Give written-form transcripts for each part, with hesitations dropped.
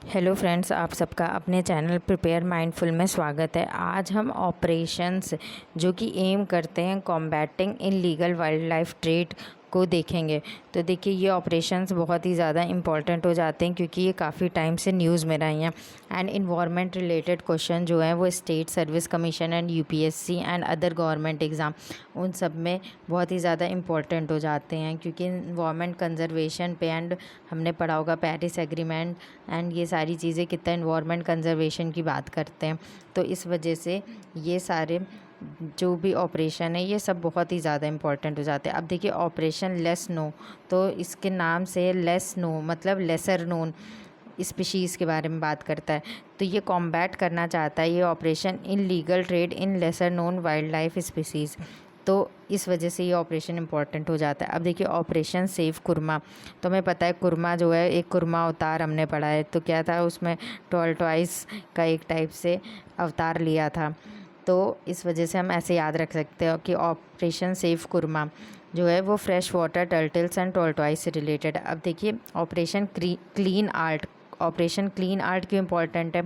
Hello friends, आप सबका अपने चैनल प्रिपेयर माइंडफुल में स्वागत है। आज हम ऑपरेशंस जो कि एम करते हैं combating illegal wild life trade को देखेंगे। तो देखिए, ये ऑपरेशंस बहुत ही ज़्यादा इंपॉर्टेंट हो जाते हैं क्योंकि ये काफ़ी टाइम से न्यूज़ में रही हैं। एंड इन्वायरमेंट रिलेटेड क्वेश्चन जो हैं वो state service commission and UPSC and other government exam उन सब में बहुत ही ज़्यादा इंपॉर्टेंट हो जाते हैं क्योंकि इन्वायरमेंट कंजर्वेशन पे एंड हमने पढ़ा होगा पेरिस एग्रीमेंट एंड ये सारी चीज़ें कितना इन्वायरमेंट कंजर्वेशन की बात करते हैं। तो इस वजह से ये सारे जो भी ऑपरेशन है ये सब बहुत ही ज़्यादा इंपॉर्टेंट हो जाते हैं। अब देखिए, ऑपरेशन लेस नो, तो इसके नाम से लेस नो मतलब लेसर नोन स्पीशीज़ के बारे में बात करता है। तो ये कॉम्बैट करना चाहता है ये operation in legal trade in lesser known wild life species. तो इस वजह से ये ऑपरेशन इंपॉर्टेंट हो जाता है। अब देखिए, ऑपरेशन सेव कुरमा, तो हमें पता है कुरमा जो है एक कुरमा अवतार हमने पढ़ा है। तो क्या था उसमें, टॉर्टोइस का एक टाइप से अवतार लिया था। तो इस वजह से हम ऐसे याद रख सकते हो कि ऑपरेशन सेव कुरमा जो है वो fresh water turtles and tortoise से रिलेटेड है। अब देखिए, operation clean art, operation clean art क्यों इम्पोर्टेंट है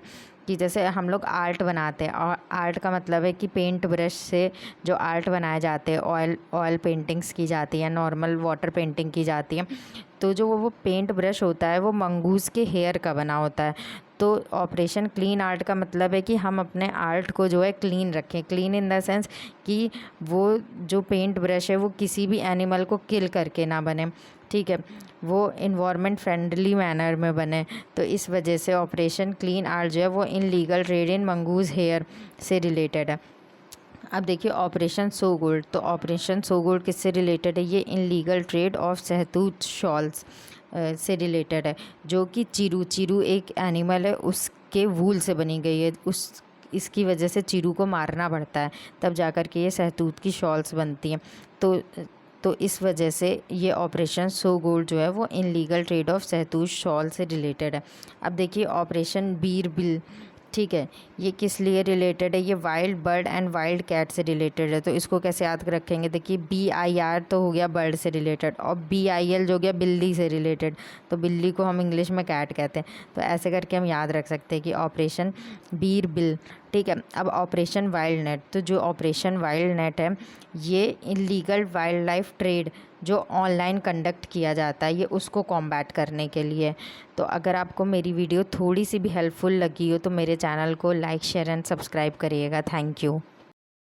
कि जैसे हम लोग आर्ट बनाते हैं और आर्ट का मतलब है कि पेंट ब्रश से जो आर्ट बनाए जाते हैं, ऑयल पेंटिंग्स की जाती है, नॉर्मल वाटर पेंटिंग की जाती है। तो जो वो पेंट ब्रश होता है वो मंगूज़ के हेयर का बना होता है। तो ऑपरेशन क्लीन आर्ट का मतलब है कि हम अपने आर्ट को जो है क्लीन रखें। क्लीन इन द सेंस कि वो जो पेंट ब्रश है वो किसी भी एनिमल को किल करके ना बने, ठीक है, वो इन्वायरमेंट फ्रेंडली मैनर में बने। तो इस वजह से ऑपरेशन क्लीन आर्ट जो है वो illegal trade in mongoose hair से रिलेटेड है। अब देखिए, ऑपरेशन सो गोल्ड, तो ऑपरेशन सो गोल्ड किससे रिलेटेड है? ये इन लीगल ट्रेड ऑफ शहतूत शॉल्स से रिलेटेड है, जो कि चिरू एक एनिमल है, उसके वूल से बनी गई है। इसकी वजह से चिरू को मारना पड़ता है, तब जाकर के ये शहतूत की शॉल्स बनती हैं। तो इस वजह से ये ऑपरेशन सो गोल्ड जो है वो इन लीगल ट्रेड ऑफ शहतूत शॉल से रिलेटेड है। अब देखिए, ऑपरेशन बीर बिल, ठीक है, ये किस लिए रिलेटेड है? ये wild bird and wild cat से रिलेटेड है। तो इसको कैसे याद रखेंगे? देखिए, BIR तो हो गया बर्ड से रिलेटेड और BIL जो हो गया बिल्ली से रिलेटेड। तो बिल्ली को हम इंग्लिश में कैट कहते हैं। तो ऐसे करके हम याद रख सकते हैं कि ऑपरेशन बीर बिल, ठीक है। अब ऑपरेशन वाइल्ड नेट, तो जो ऑपरेशन वाइल्ड नेट है ये इलीगल वाइल्ड लाइफ ट्रेड जो ऑनलाइन कंडक्ट किया जाता है, ये उसको कॉम्बैट करने के लिए। तो अगर आपको मेरी वीडियो थोड़ी सी भी हेल्पफुल लगी हो तो मेरे चैनल को लाइक शेयर एंड सब्सक्राइब करिएगा। Thank you.